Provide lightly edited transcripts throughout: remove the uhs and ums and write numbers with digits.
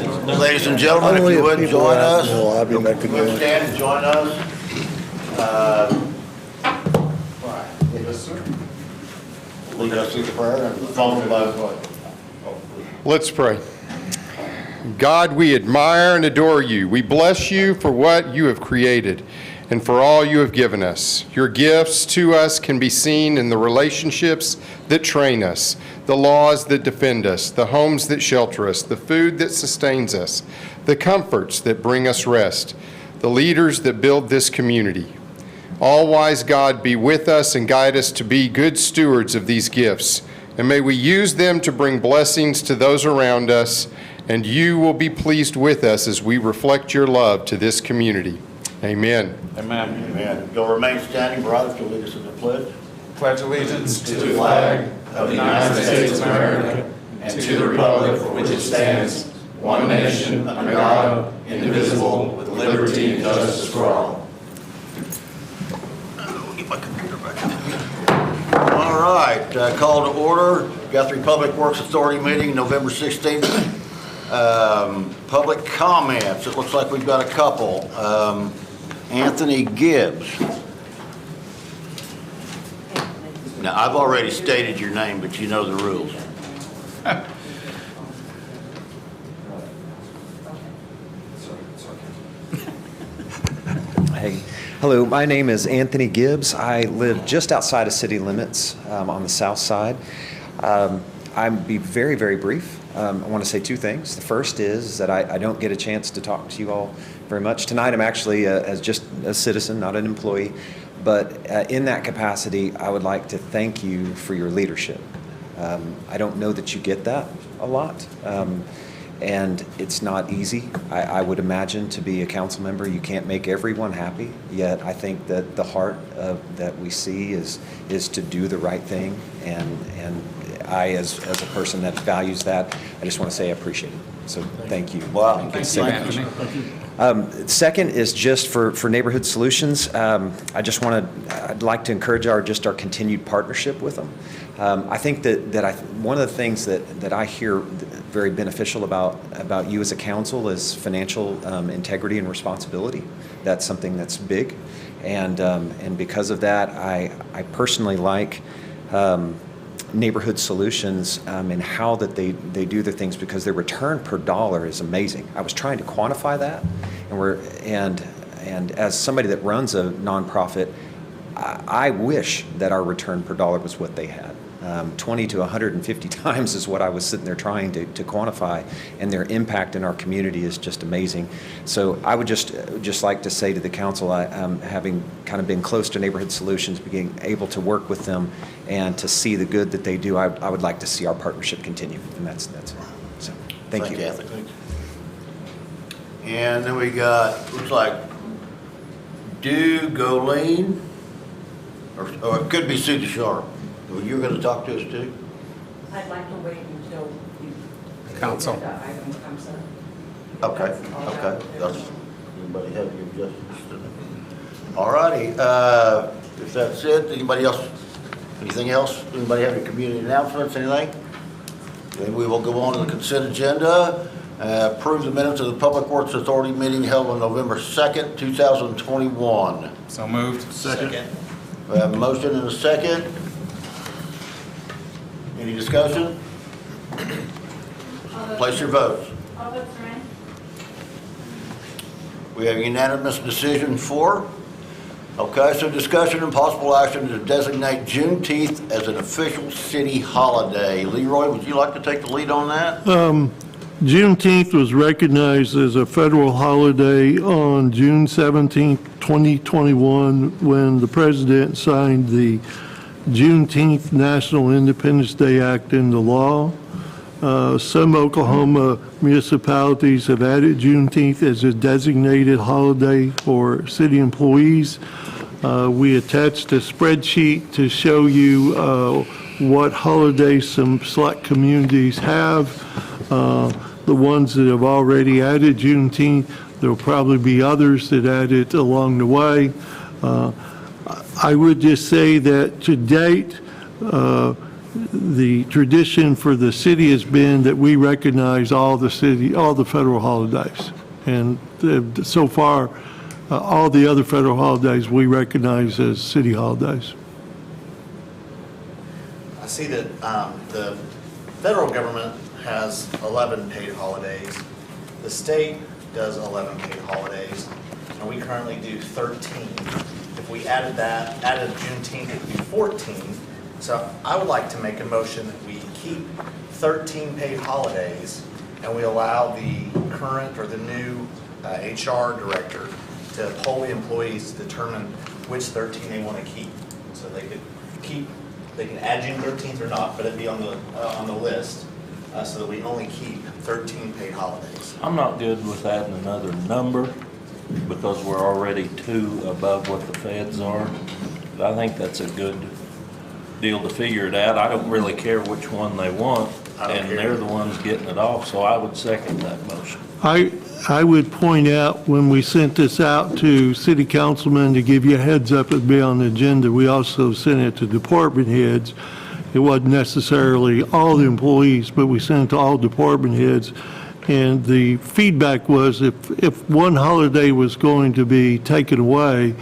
Ladies and gentlemen, if you would join us. I'll be back Would again. stand and join us. Lead us through the prayer and followed by. Let's pray. God, we admire and adore you. We bless you for what you have created and for all you have given us. Your gifts to us can be seen in the relationships that train us, the laws that defend us, the homes that shelter us, the food that sustains us, the comforts that bring us rest, the leaders that build this community. All-wise God, be with us and guide us to be good stewards of these gifts, and may we use them to bring blessings to those around us, and you will be pleased with us as we reflect your love to this community. Amen. Amen. Amen. You'll remain standing, brothers, to lead us in the pledge. Pledge allegiance to the flag of the United States of America and to the republic for which it stands, one nation, under God, indivisible, with liberty and justice for all. Get my computer back. All right, call to order. Guthrie Public Works Authority meeting, November 16th. Public comments. It looks like we've got a couple. Anthony Gibbs. Now, I've already stated your name, but you know the rules. Hey, hello, my name is Anthony Gibbs. I live just outside of city limits on the south side. I'll be very, very brief. I want to say two things. The first is that I don't get a chance to talk to you all very much. Tonight I'm actually as just a citizen, not an employee, but in that capacity I would like to thank you for your leadership. I don't know that you get that a lot. And it's not easy, I would imagine, to be a council member. You can't make everyone happy, yet I think that the heart that we see is to do the right thing, and I, as a person that values that, I just want to say I appreciate it. So thank you. Wow. Thank you. Second is just for Neighborhood Solutions. I'd like to encourage our continued partnership with them. I think that one of the things that I hear very beneficial about you as a council is financial integrity and responsibility. That's something that's big, and because of that, I personally like Neighborhood Solutions and how that they do their things, because their return per dollar is amazing. I was trying to quantify that, and as somebody that runs a nonprofit, I wish that our return per dollar was what they had. 20 to 150 times is what I was sitting there trying to quantify, and their impact in our community is just amazing. So I would just like to say to the council, having kind of been close to Neighborhood Solutions, being able to work with them and to see the good that they do, I would like to see our partnership continue, and that's it. So thank you. Anthony. And then we got, looks like Golene, or it could be Sue DeSharp. You're going to talk to us too? I'd like to wait until you. Council. The item comes up. Okay, okay. Anybody have any objections? All righty. If that's it, anybody else, anything else? Anybody have any community announcements, anything? Then we will go on to the consent agenda. Approve the minutes of the Public Works Authority meeting held on November 2nd, 2021. So moved. Second. We have a motion and a second. Any discussion? Place your votes. All votes are in. We have unanimous decision for. Okay, so discussion and possible action to designate Juneteenth as an official city holiday. Leroy, would you like to take the lead on that? Juneteenth was recognized as a federal holiday on June 17, 2021, when the president signed the Juneteenth National Independence Day Act into law. Some Oklahoma municipalities have added Juneteenth as a designated holiday for city employees. We attached a spreadsheet to show you what holidays some select communities have. The ones that have already added Juneteenth, there will probably be others that add it along the way. I would just say that to date, the tradition for the city has been that we recognize all the federal holidays. And so far, all the other federal holidays we recognize as city holidays. I see that the federal government has 11 paid holidays. The state does 11 paid holidays, and we currently do 13. If we added Juneteenth, it would be 14. So I would like to make a motion that we keep 13 paid holidays, and we allow the current or the new HR director to poll the employees to determine which 13 they want to keep. So they can add June 13th or not, but it'd be on the list, so that we only keep 13 paid holidays. I'm not good with adding another number because we're already 2 above what the feds are. But I think that's a good deal to figure it out. I don't really care which one they want, and they're the ones getting it off, so I would second that motion. I would point out, when we sent this out to city councilmen to give you a heads up it'd be on the agenda, we also sent it to department heads. It wasn't necessarily all the employees, but we sent it to all department heads. And the feedback was if one holiday was going to be taken away,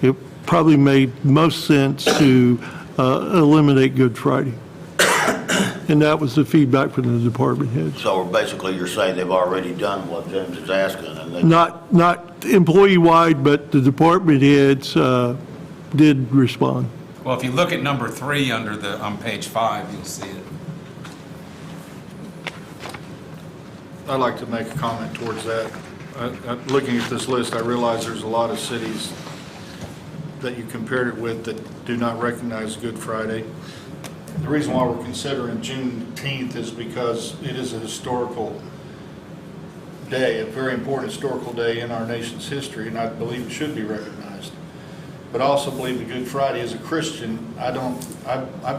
it probably made most sense to eliminate Good Friday. And that was the feedback from the department heads. So basically, you're saying they've already done what James is asking, and they... Not employee-wide, but the department heads did respond. Well, if you look at number 3 on page 5, you'll see it. I'd like to make a comment towards that. Looking at this list, I realize there's a lot of cities that you compared it with that do not recognize Good Friday. The reason why we're considering Juneteenth is because it is a historical day, a very important historical day in our nation's history, and I believe it should be recognized. But I also believe that Good Friday, as a Christian, I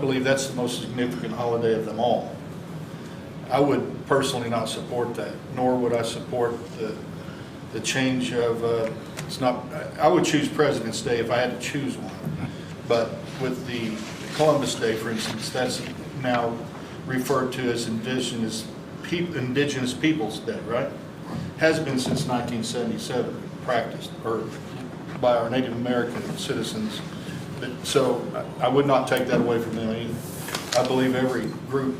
believe that's the most significant holiday of them all. I would personally not support that, nor would I support the change of, I would choose President's Day if I had to choose one. But with the Columbus Day, for instance, that's now referred to as Indigenous Peoples Day, right? Has been since 1977, practiced, or by our Native American citizens. So I would not take that away from them either. I believe every group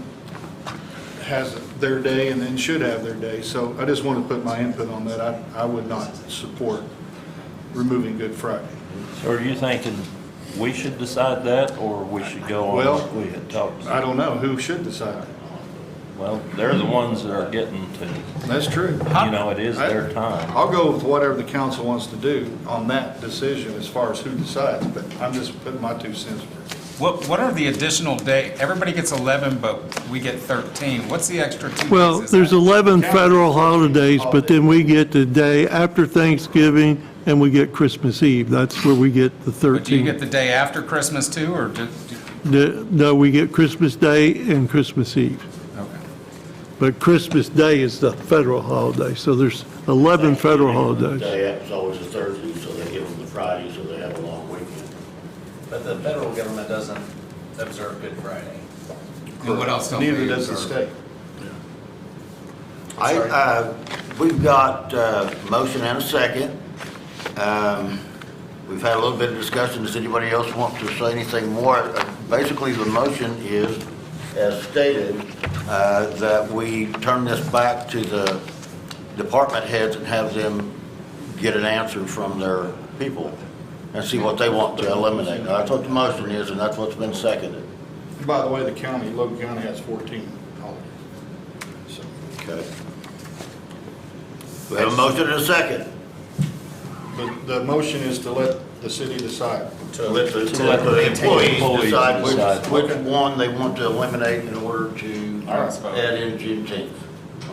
has their day and then should have their day. So I just want to put my input on that. I would not support removing Good Friday. So are you thinking we should decide that, or we should go on what we had talked about? I don't know. Who should decide? Well, they're the ones that are getting to, That's true. it is their time. I'll go with whatever the council wants to do on that decision as far as who decides, but I'm just putting my 2 cents worth. What are the additional day? Everybody gets 11, but we get 13. What's the extra 2 days? Well, is there's that? 11 federal holidays, but then we get the day after Thanksgiving and we get Christmas Eve. That's where we get the 13. But do you get the day after Christmas too, or just? No, we get Christmas Day and Christmas Eve. Okay. But Christmas Day is the federal holiday, so there's 11 federal holidays. Day after is always a Thursday, so they give them the Friday, so they have a long weekend. But the federal government doesn't observe Good Friday. And what else don't Neither they does the observe? state. We've got motion and a second. We've had a little bit of discussion. Does anybody else want to say anything more? Basically, the motion is, as stated, that we turn this back to the department heads and have them get an answer from their people and see what they want to eliminate. Now, that's what the motion is, and that's what's been seconded. By the way, Logan County has 14 holidays. So, Okay. We have a motion and a second. but the motion is to let the city decide. To let the employees employees decide decide. which one they want to eliminate in order to add in Juneteenth.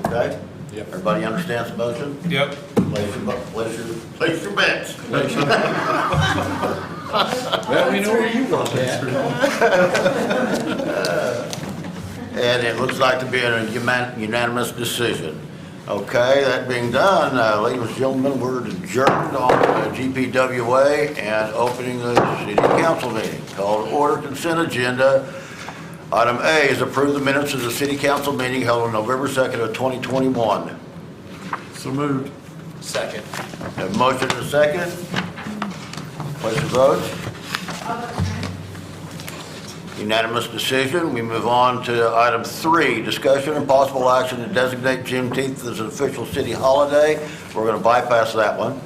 Okay? Yep. Everybody understands the motion? Yep. Place your bets. Well, we know where you want that. And it looks like to be a unanimous decision. Okay, that being done, ladies and gentlemen, we're adjourned on GPWA and opening the city council meeting. Call to order consent agenda. Item A is approve the minutes of the city council meeting held on November 2nd of 2021. So moved. Second. Have a motion and a second. Place your votes. Unanimous decision. We move on to item 3, discussion and possible action to designate Juneteenth as an official city holiday. We're going to bypass that one.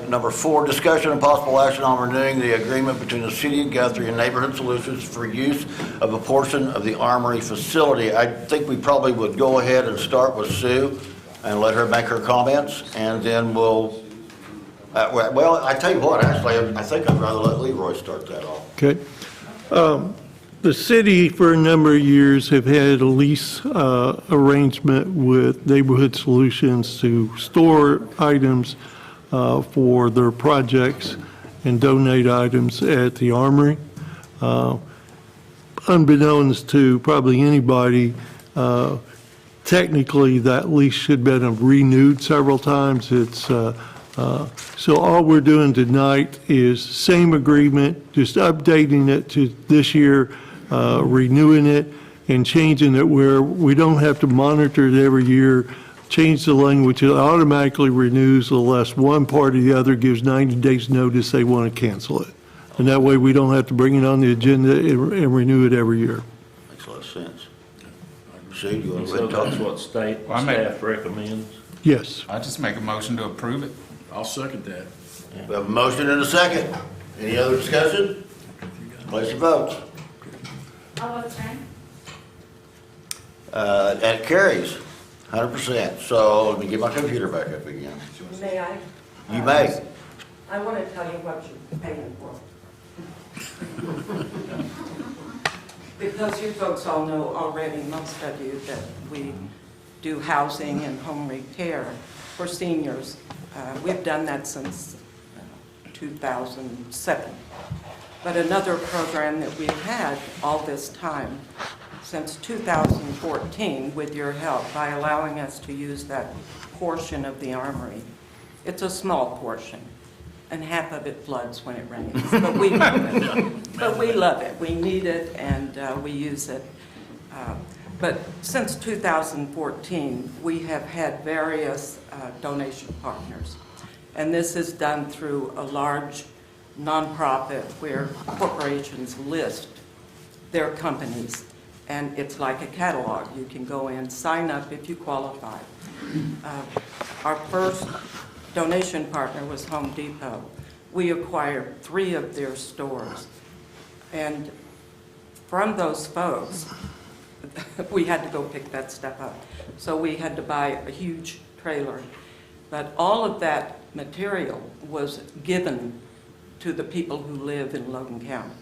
Number 4, discussion and possible action on renewing the agreement between the City of Guthrie and Neighborhood Solutions for use of a portion of the Armory facility. I think we probably would go ahead and start with Sue and let her make her comments, and then we'll, well, I tell you what, actually, I think I'd rather let Leroy start that off. Okay. The city, for a number of years, have had a lease arrangement with Neighborhood Solutions to store items for their projects and donate items at the Armory. Unbeknownst to probably anybody, technically that lease should have been renewed several times. It's so all we're doing tonight is same agreement, just updating it to this year, renewing it and changing it where we don't have to monitor it every year, change the language. It automatically renews unless one party or the other gives 90 days notice they want to cancel it. And that way we don't have to bring it on the agenda and renew it every year. Makes a lot of sense. Sue, you want to So talk? that's what Well, staff recommends. Yes. I just make a motion to approve it. I'll second that. We have a motion and a second. Any other discussion? Place your votes. That carries 100%. So let me get my computer back up again. May I? You may. I want to tell you what you're paying for. Because you folks all know already, most of you, that we do housing and home repair for seniors. We've done that since 2007. But another program that we've had all this time, since 2014, with your help, by allowing us to use that portion of the Armory. It's a small portion, and half of it floods when it rains, but we love it. But we love it. We need it, and we use it. But since 2014, we have had various donation partners. And this is done through a large nonprofit where corporations list their companies. And it's like a catalog. You can go in, sign up if you qualify. Our first donation partner was Home Depot. We acquired 3 of their stores. And from those folks, we had to go pick that stuff up. So we had to buy a huge trailer. But all of that material was given to the people who live in Logan County.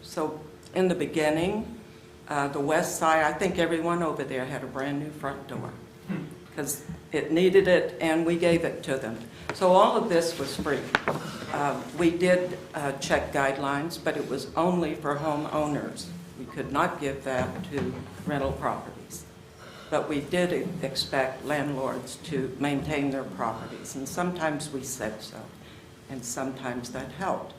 So in the beginning, the west side, I think everyone over there had a brand new front door because it needed it and we gave it to them. So all of this was free. We did check guidelines, but it was only for homeowners. We could not give that to rental properties. But we did expect landlords to maintain their properties, and sometimes we said so, and sometimes that helped.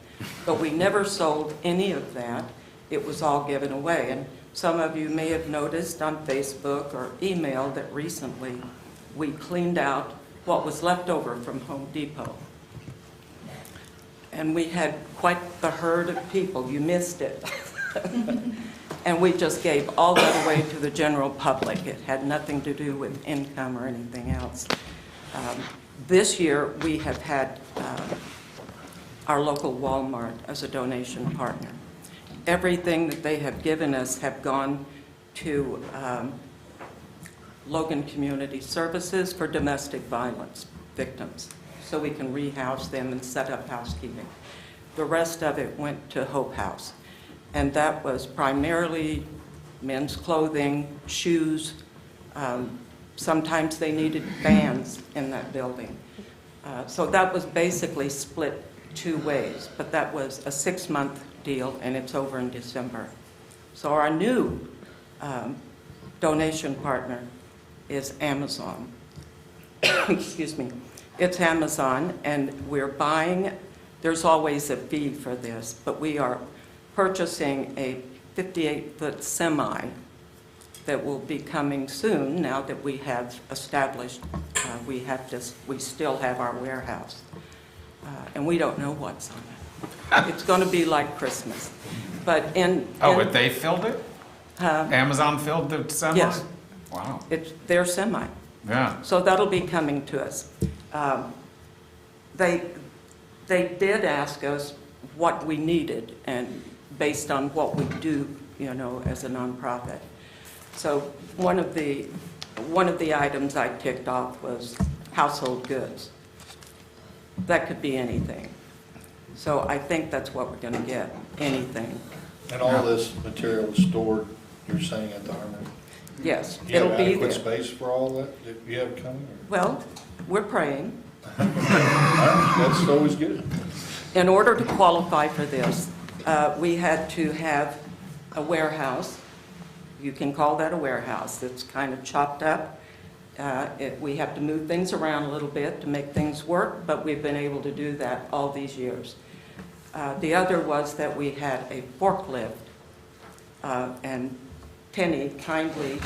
But we never sold any of that. It was all given away. And some of you may have noticed on Facebook or email that recently we cleaned out what was left over from Home Depot. And we had quite the herd of people. You missed it. And we just gave all that away to the general public. It had nothing to do with income or anything else. This year, we have had our local Walmart as a donation partner. Everything that they have given us have gone to Logan Community Services for domestic violence victims, so we can rehouse them and set up housekeeping. The rest of it went to Hope House. And that was primarily men's clothing, shoes. Sometimes they needed fans in that building. So that was basically split 2 ways, but that was a 6-month deal, and it's over in December. So our new donation partner is Amazon. Excuse me. It's Amazon, and we're buying. There's always a fee for this, but we are purchasing a 58-foot semi that will be coming soon now that we have established, we still have our warehouse. And we don't know what's on it. It's going to be like Christmas. But But they filled it? Amazon filled the semi? Yes. Wow. It's their semi. Yeah. So that'll be coming to us. They did ask us what we needed, and based on what we do, as a nonprofit. So one of the items I ticked off was household goods. That could be anything. So I think that's what we're going to get, anything. And all this material is stored, you're saying, at the armory? Yes, Do you have it'll be there. adequate space for all that you have coming? Well, we're praying. That's always good. In order to qualify for this, we had to have a warehouse. You can call that a warehouse. It's kind of chopped up. We have to move things around a little bit to make things work, but we've been able to do that all these years. The other was that we had a forklift, and Penny kindly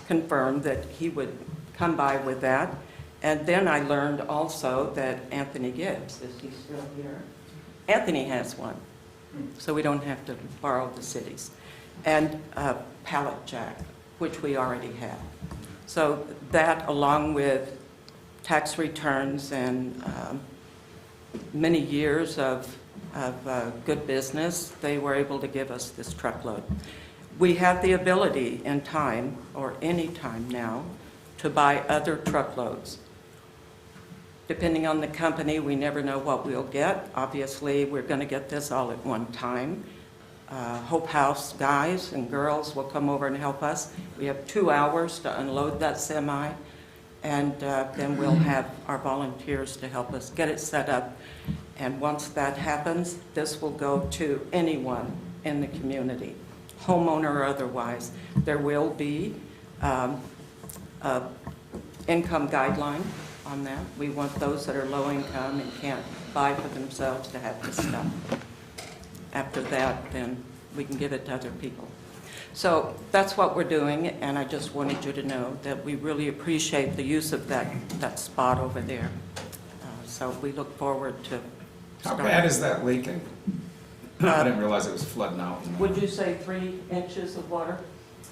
confirmed that he would come by with that. And then I learned also that Anthony Gibbs, is he still here? Anthony has one, so we don't have to borrow the city's. And a pallet jack, which we already have. So that, along with tax returns and many years of good business, they were able to give us this truckload. We have the ability in time, or any time now, to buy other truckloads. Depending on the company, we never know what we'll get. Obviously, we're going to get this all at one time. Hope House guys and girls will come over and help us. We have 2 hours to unload that semi, and then we'll have our volunteers to help us get it set up. And once that happens, this will go to anyone in the community, homeowner or otherwise. There will be an income guideline on that. We want those that are low income and can't buy for themselves to have this stuff. After that, then we can give it to other people. So that's what we're doing, and I just wanted you to know that we really appreciate the use of that spot over there. So we look forward to How starting. bad is that leaking? I didn't realize it was flooding out. Would you say 3 inches of water?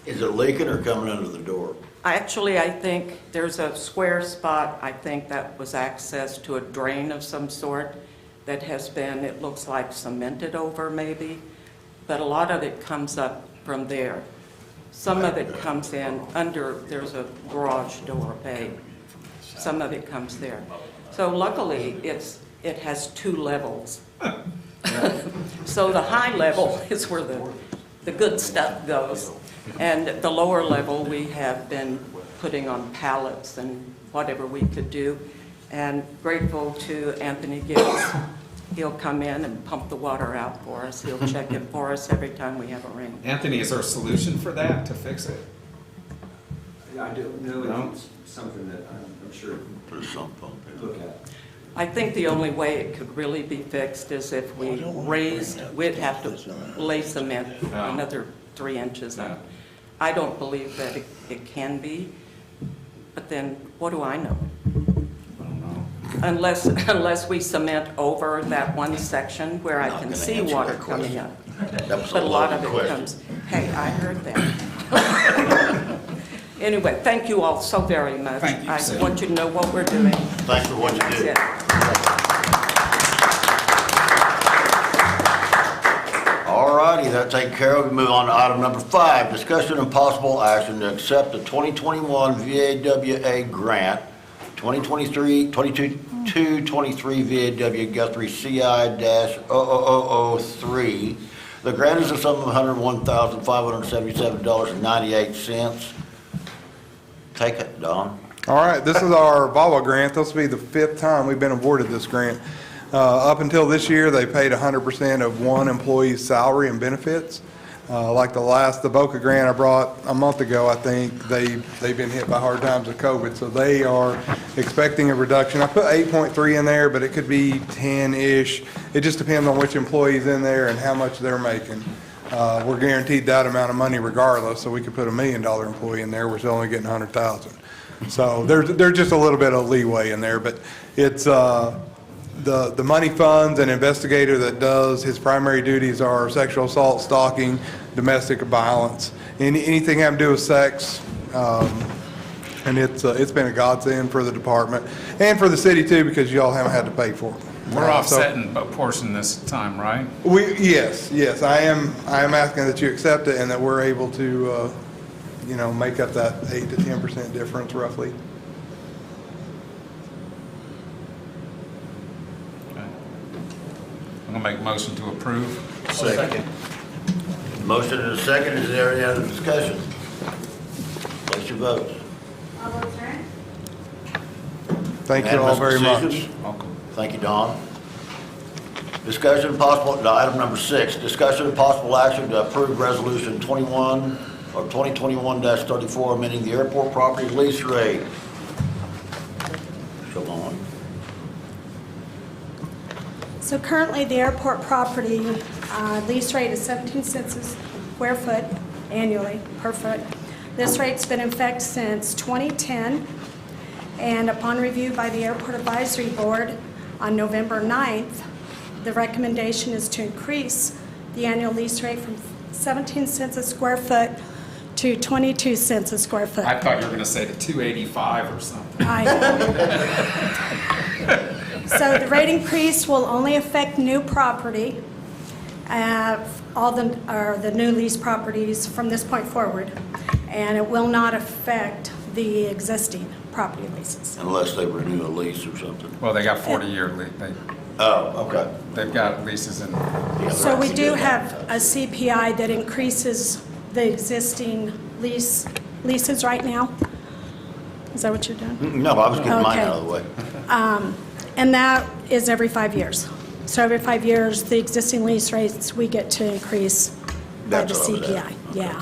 Is it leaking or coming under the door? Actually, I think there's a square spot, I think that was access to a drain of some sort that has been, it looks like cemented over maybe, but a lot of it comes up from there. Some of it comes in under, there's a garage door bay. Some of it comes there. So luckily, it has 2 levels. So the high level is where the good stuff goes. And the lower level, we have been putting on pallets and whatever we could do. And grateful to Anthony Gibbs. He'll come in and pump the water out for us. He'll check it for us every time we have a rain. Anthony, is there a solution for that, to fix it? I don't know. No? It's something that I'm sure There's something. look at. I think the only way it could really be fixed is if we raised, we'd have to lay cement another 3 inches up. I don't believe that it can be, but then what do I know? I don't know. Unless we cement over that one section where I can see water coming up. But a lot of it comes, hey, I heard that. Anyway, thank you all so very much. Thank you, I Sam. want you to know what we're doing. Thanks for what you That's do. it. All righty, that's taken care of. We move on to item number 5, discussion and possible action to accept the 2021 VAWA grant, 2023 VAW Guthrie CI-0003. The grant is a sum of $101,577.98. Take it, Don. All right, this is our VAWA grant. This will be the 5th time we've been awarded this grant. Up until this year, they paid 100% of one employee's salary and benefits. Like the Boca grant I brought a month ago, I think, they've been hit by hard times with COVID, so they are expecting a reduction. I put 8.3 in there, but it could be 10-ish. It just depends on which employee's in there and how much they're making. We're guaranteed that amount of money regardless, so we could put $1 million employee in there, we're still only getting 100,000. So there's just a little bit of leeway in there, but it's, the money funds an investigator that does, his primary duties are sexual assault, stalking, domestic violence, anything having to do with sex. And it's been a godsend for the department and for the city too, because y'all haven't had to pay for it. We're offsetting a portion this time, right? Yes, I am asking that you accept it and that we're able to, make up that 8 to 10% difference roughly. I'm gonna make a motion to approve. Second. Motion and a second. Is there any other discussion? Place your votes. All votes are in. Thank you all very much. Decision. Thank you, Don. Discussion and possible, item number 6, discussion and possible action to approve resolution 2021-34, amending the airport property lease rate. Siobhan. So currently, the airport property lease rate is 17 cents a square foot annually per foot. This rate's been in effect since 2010, and upon review by the Airport Advisory Board on November 9th, the recommendation is to increase the annual lease rate from 17 cents a square foot to 22 cents a square foot. I thought you were gonna say to 285 or something. So the rate increase will only affect new property, all the new lease properties from this point forward, and it will not affect the existing property leases. Unless they renew a lease or something. Well, they got 40-year Oh, okay. they've got leases in. Yeah, So we right. do have a CPI that increases the existing leases right now. Is that what you're doing? No, I was getting mine Okay. out of the way. And that is every 5 years. So every 5 years, the existing lease rates, we get to increase by the That's what I was CPI. asking. Yeah.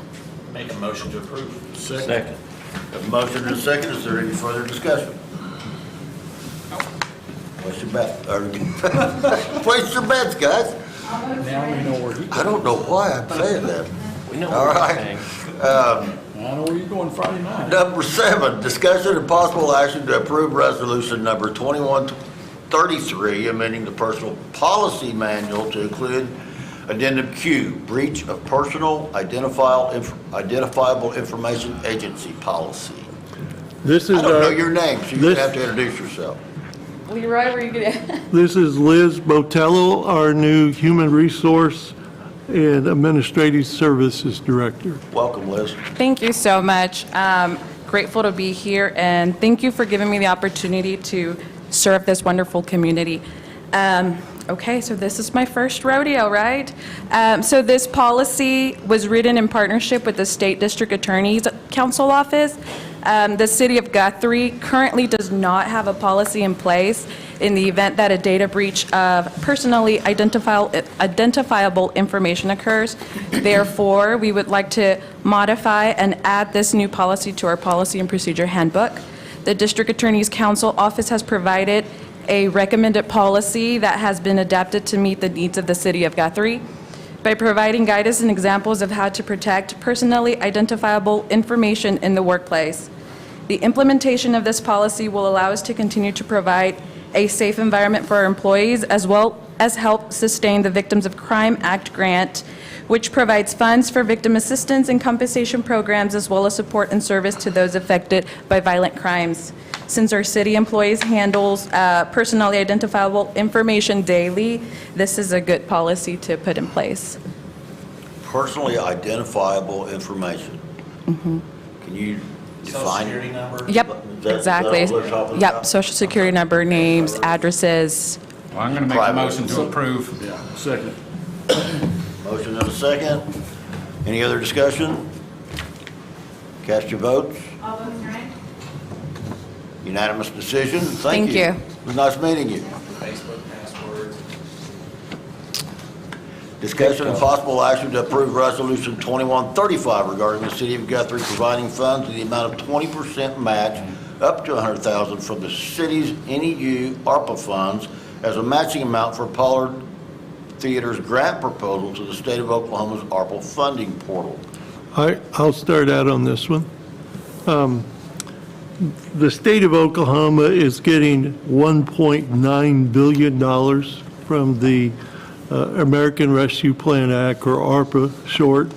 Make a motion to approve. Second. Have a motion and a second. Is there any further discussion? Place your bet. Place your bets, guys. Now we know where I don't know why I'm saying that. we know All where right. everything. I know where you're going Friday night. Number 7, discussion and possible action to approve resolution number 2133, amending the personal policy manual to include addendum Q, breach of personal identifiable information agency policy. This I is don't know our, your name, so you have to introduce yourself. Leroy, were you gonna? this is Liz Botello, our new Human Resource and Administrative Services Director. Welcome, Liz. Thank you so much. Grateful to be here, and thank you for giving me the opportunity to serve this wonderful community. Okay, so this is my first rodeo, right? So this policy was written in partnership with the State District Attorney's Council Office. The City of Guthrie currently does not have a policy in place in the event that a data breach of personally identifiable information occurs. Therefore, we would like to modify and add this new policy to our Policy and Procedure Handbook. The District Attorney's Council Office has provided a recommended policy that has been adapted to meet the needs of the City of Guthrie by providing guidance and examples of how to protect personally identifiable information in the workplace. The implementation of this policy will allow us to continue to provide a safe environment for our employees, as well as help sustain the Victims of Crime Act grant, which provides funds for victim assistance and compensation programs, as well as support and service to those affected by violent crimes. Since our city employees handles personally identifiable information daily, this is a good policy to put in place. Personally identifiable information. Can you Social define? security number? Yep, exactly. Is that what we're talking Yep, about? social security number, names, addresses. Well, I'm gonna make a Private. motion to approve. Second. Motion and a second. Any other discussion? Cast your votes. All votes are in. Unanimous decision. Thank you. It was nice meeting you. Facebook passwords. Discussion and possible action to approve Resolution 2135 regarding the City of Guthrie providing funds in the amount of 20% match up to $100,000 from the city's NEU ARPA funds as a matching amount for Pollard Theater's grant proposal to the State of Oklahoma's ARPA funding portal. I'll start out on this one. The state of Oklahoma is getting $1.9 billion from the American Rescue Plan Act, or ARPA short.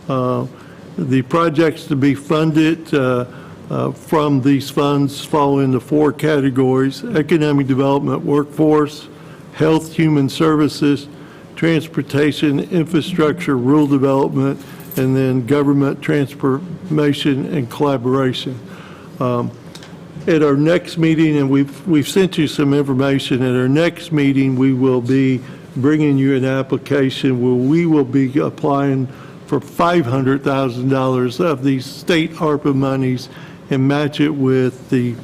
The projects to be funded from these funds fall into 4 categories: economic development, workforce, health, human services, transportation, infrastructure, rural development, and then government transformation and collaboration. At our next meeting, and we've sent you some information, at our next meeting, we will be bringing you an application where we will be applying for $500,000 of these state ARPA monies and match it with the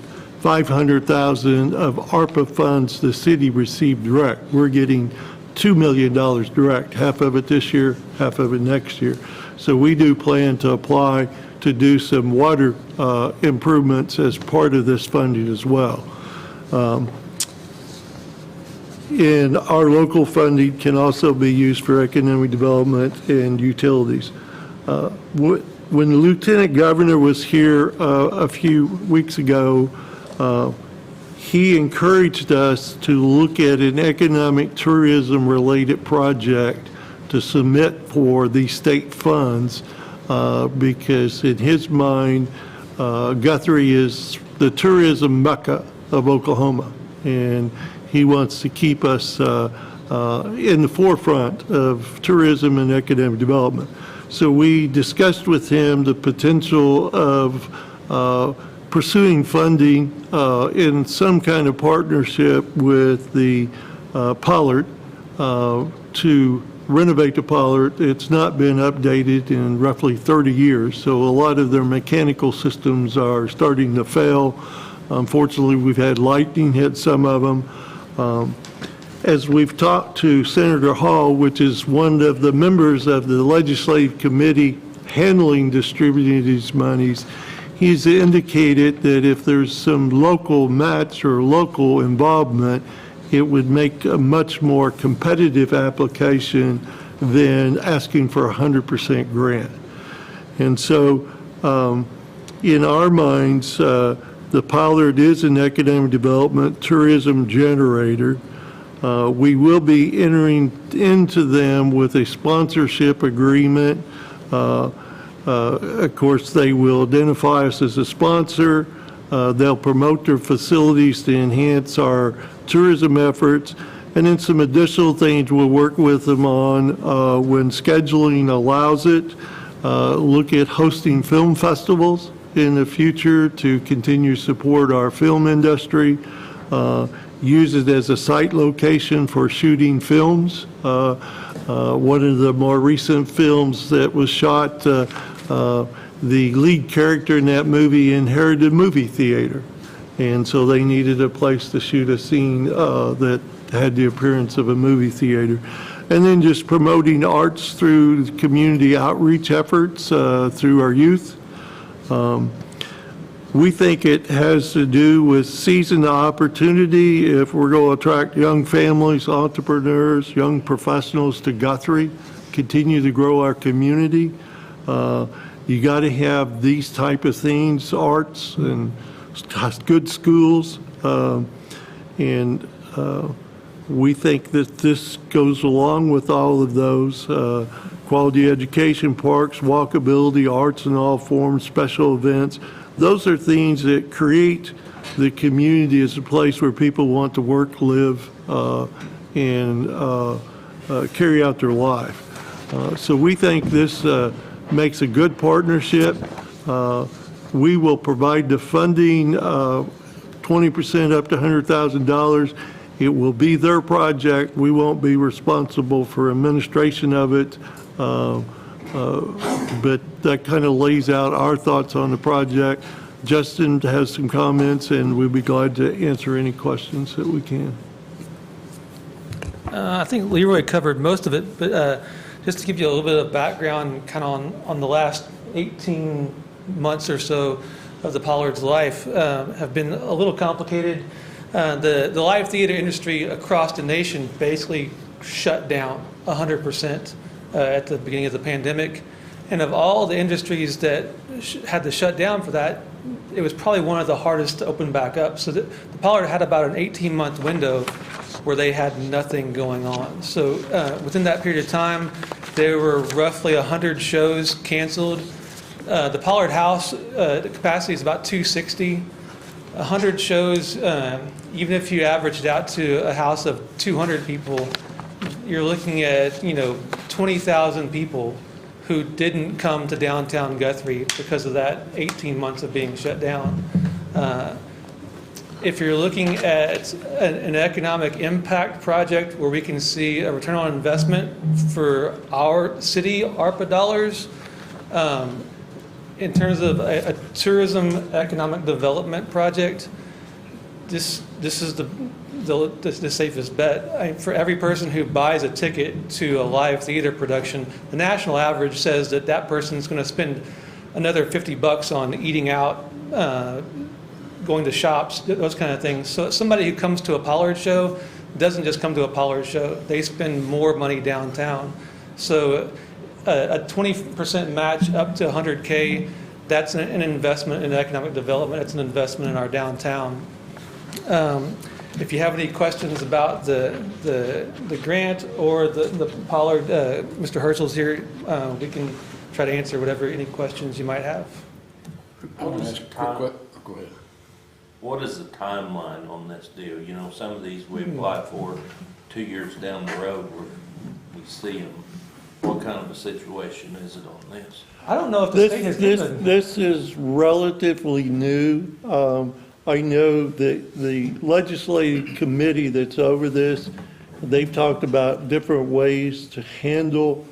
$500,000 of ARPA funds the city received direct. We're getting $2 million direct, half of it this year, half of it next year. So we do plan to apply to do some water improvements as part of this funding as well. And our local funding can also be used for economic development and utilities. When the Lieutenant Governor was here a few weeks ago, he encouraged us to look at an economic tourism related project to submit for these state funds because in his mind, Guthrie is the tourism mecca of Oklahoma, and he wants to keep us in the forefront of tourism and economic development. So we discussed with him the potential of pursuing funding in some kind of partnership with the Pollard to renovate the Pollard. It's not been updated in roughly 30 years, so a lot of their mechanical systems are starting to fail. Unfortunately, we've had lightning hit some of them. As we've talked to Senator Hall, which is one of the members of the legislative committee handling distributing these monies, he's indicated that if there's some local match or local involvement, it would make a much more competitive application than asking for a 100% grant. And so in our minds, the Pollard is an economic development tourism generator. We will be entering into them with a sponsorship agreement. Of course, they will identify us as a sponsor. They'll promote their facilities to enhance our tourism efforts. And then some additional things we'll work with them on when scheduling allows it. Look at hosting film festivals in the future to continue to support our film industry. Use it as a site location for shooting films. One of the more recent films that was shot, the lead character in that movie inherited a movie theater. And so they needed a place to shoot a scene that had the appearance of a movie theater. And then just promoting arts through community outreach efforts through our youth. We think it has to do with seizing the opportunity if we're going to attract young families, entrepreneurs, young professionals to Guthrie, continue to grow our community. You got to have these type of things, arts and good schools. And we think that this goes along with all of those. Quality education, parks, walkability, arts in all forms, special events. Those are things that create the community as a place where people want to work, live, and carry out their life. So we think this makes a good partnership. We will provide the funding, 20% up to $100,000. It will be their project. We won't be responsible for administration of it. But that kind of lays out our thoughts on the project. Justin has some comments, and we'd be glad to answer any questions that we can. I think Leroy covered most of it, but just to give you a little bit of background kind of on the last 18 months or so of the Pollard's life have been a little complicated. The live theater industry across the nation basically shut down 100% at the beginning of the pandemic. And of all the industries that had to shut down for that, it was probably one of the hardest to open back up. So the Pollard had about an 18-month window where they had nothing going on. So within that period of time, there were roughly 100 shows canceled. The Pollard House, the capacity is about 260. 100 shows, even if you averaged out to a house of 200 people, you're looking at, 20,000 people who didn't come to downtown Guthrie because of that 18 months of being shut down. If you're looking at an economic impact project where we can see a return on investment for our city ARPA dollars, in terms of a tourism economic development project, this is the safest bet. For every person who buys a ticket to a live theater production, the national average says that that person is going to spend another $50 on eating out, going to shops, those kind of things. So somebody who comes to a Pollard show doesn't just come to a Pollard show. They spend more money downtown. So a 20% match up to 100K, that's an investment in economic development. It's an investment in our downtown. If you have any questions about the grant or the Pollard, Mr. Herschel's here, we can try to answer whatever any questions you might have. What is the Go ahead. What is the timeline on this deal? Some of these we applied for 2 years down the road where we see them. What kind of a situation is it on this? I don't know if the state has given. This is relatively new. I know that the legislative committee that's over this, they've talked about different ways to handle.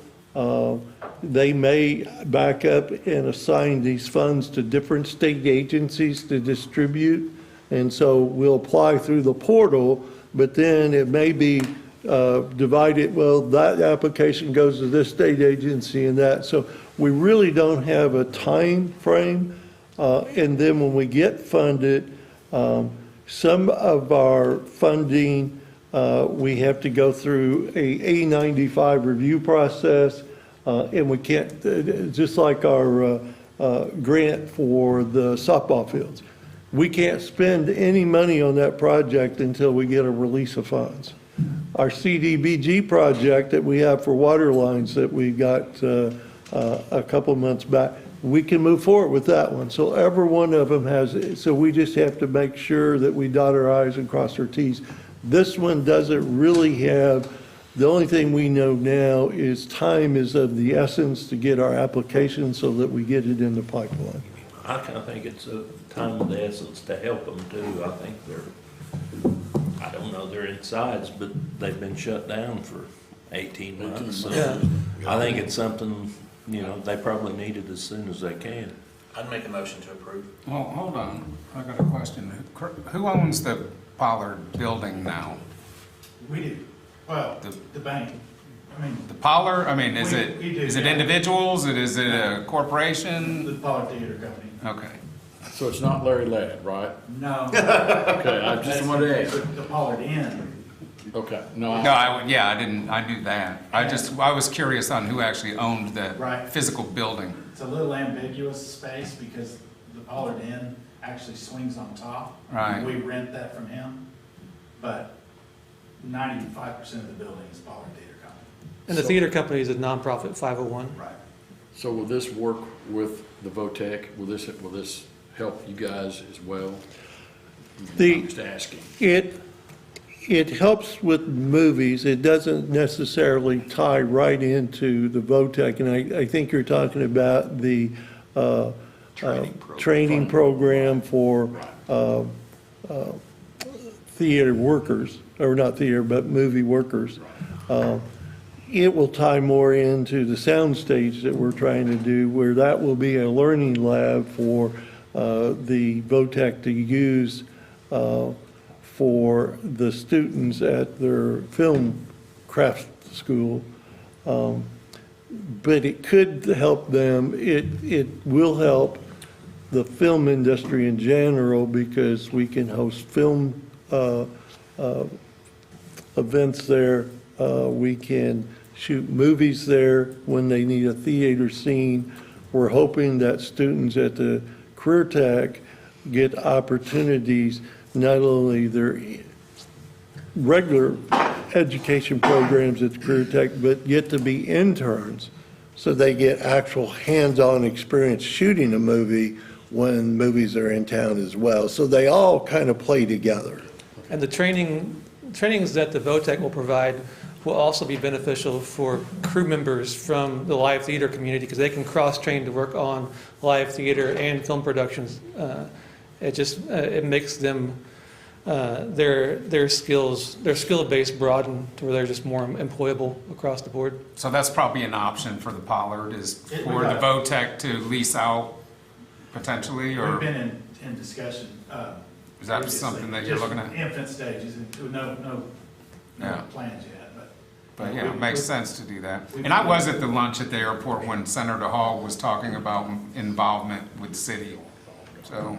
They may back up and assign these funds to different state agencies to distribute. And so we'll apply through the portal, but then it may be divided. Well, that application goes to this state agency and that. So we really don't have a time frame. And then when we get funded, some of our funding, we have to go through a A95 review process, and we can't, just like our grant for the softball fields, we can't spend any money on that project until we get a release of funds. Our CDBG project that we have for water lines that we got a couple months back, we can move forward with that one. So every one of them has, so we just have to make sure that we dot our I's and cross our T's. This one doesn't really have, the only thing we know now is time is of the essence to get our application so that we get it in the pipeline. I kind of think it's a time of the essence to help them too. I think I don't know their insides, but they've been shut down for 18 months. So Yeah. I think it's something, they probably need it as soon as they can. I'd make a motion to approve. Well, hold on, I got a question. Who owns the Pollard building now? We do. Well, the bank. The Pollard, is We it do, is it yeah. individuals, is it a The corporation? Pollard Theater Company. Okay. So it's not Larry Ladd, right? No. Okay, I just wanted to ask. The Pollard Inn. Okay, No, I knew that. I was curious on who actually owned the Right. physical building. It's a little ambiguous space because the Pollard Inn actually swings on top. Right. We rent that from him, but 95% of the building is Pollard Theater Company. And the theater company is a nonprofit 501. Right. So will this work with the VOTEC? Will this help you guys as well? I'm just asking. It helps with movies. It doesn't necessarily tie right into the VOTEC. And I think you're talking about the training program for theater workers, or not theater, but movie workers. It will tie more into the soundstage that we're trying to do, where that will be a learning lab for the VOTEC to use for the students at their film craft school. But it could help them, it will help the film industry in general because we can host film events there. We can shoot movies there when they need a theater scene. We're hoping that students at the Career Tech get opportunities, not only their regular education programs at the Career Tech, but get to be interns, so they get actual hands-on experience shooting a movie when movies are in town as well. So they all kind of play together. And the trainings that the VOTEC will provide will also be beneficial for crew members from the live theater community because they can cross-train to work on live theater and film productions. It makes them their skill base broaden to where they're just more employable across the board. So that's probably an option for the Pollard, is for the VOTEC to lease out potentially, or? We've been in discussion. Is that something that you're looking at? Just infant stages, and no plans yet, But yeah, it makes sense to do that. And I was at the lunch at the airport when Senator Hall was talking about involvement with the city, so.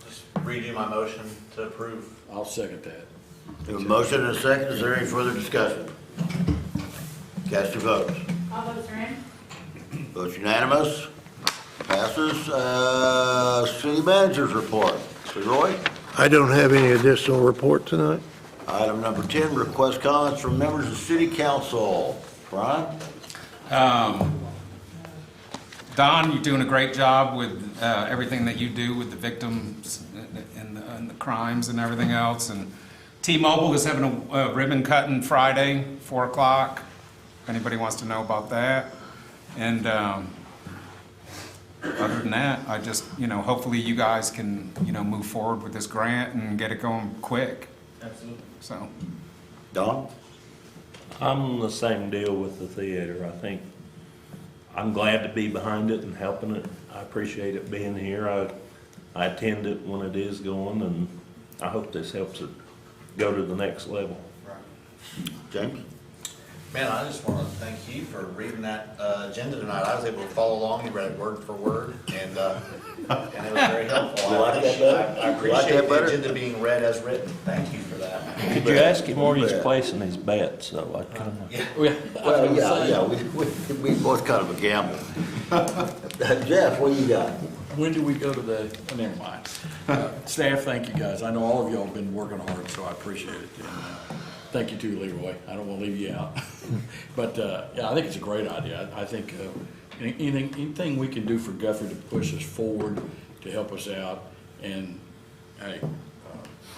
Just redo my motion to approve. I'll second that. We have a motion and a second. Is there any further discussion? Cast your votes. All votes are in. Votes unanimous. Passes. City manager's report. Roy? I don't have any additional report tonight. Item number 10, request comments from members of City Council. Brian? Don, you're doing a great job with everything that you do with the victims and the crimes and everything else. And T-Mobile is having a ribbon cutting Friday, 4 o'clock, if anybody wants to know about that. And other than that, I just, hopefully you guys can, move forward with this grant and get it going quick. absolutely. So. Don? I'm the same deal with the theater. I think I'm glad to be behind it and helping it. I appreciate it being here. I attend it when it is going, and I hope this helps it go to the next level. Right. James? Man, I just want to thank you for reading that agenda tonight. I was able to follow along. You read it word for word, and it was very helpful. You like that better? I You like appreciate that the better? agenda being read as written. Thank you for that. Could you ask him where he's placing his bets, so I kind of. Well, yeah, we both kind of a gamble. Jeff, what do you got? When do we go to the, never mind. Staff, thank you guys. I know all of y'all have been working hard, so I appreciate it. And thank you too, Leroy. I don't want to leave you out. But yeah, I think it's a great idea. I think anything we can do for Guthrie to push us forward, to help us out. And hey,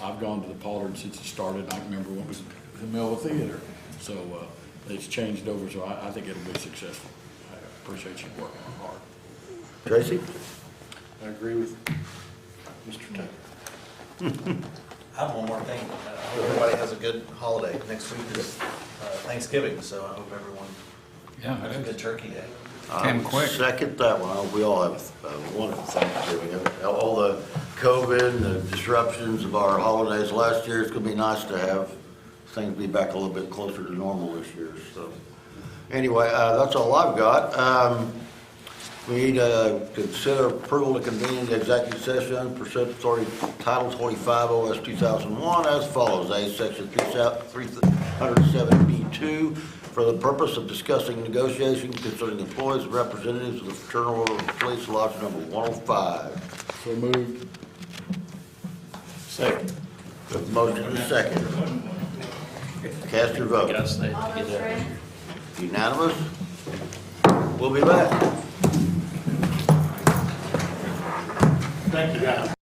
I've gone to the Pollard since it started. I remember when it was the middle of the theater. So it's changed over, so I think it'll be successful. I appreciate you working hard. Tracy? I agree with Mr. Tucker. I have one more thing. I hope everybody has a good holiday. Next week is Thanksgiving, so I hope everyone has a good turkey day. Came quick. Second that one. I hope we all have a wonderful Thanksgiving. All the COVID and the disruptions of our holidays last year, it's going to be nice to have things be back a little bit closer to normal this year. So anyway, that's all I've got. We need to consider approval to convene the executive session pursuant to authority Title 25 OS 2001 as follows. A, Section 307B2, for the purpose of discussing negotiations concerning employees and representatives of the Fraternal Order of Police Lodge number 105. So moved. Second. With motion and second. Cast your vote. Unanimous? We'll be back. Thank you, guys.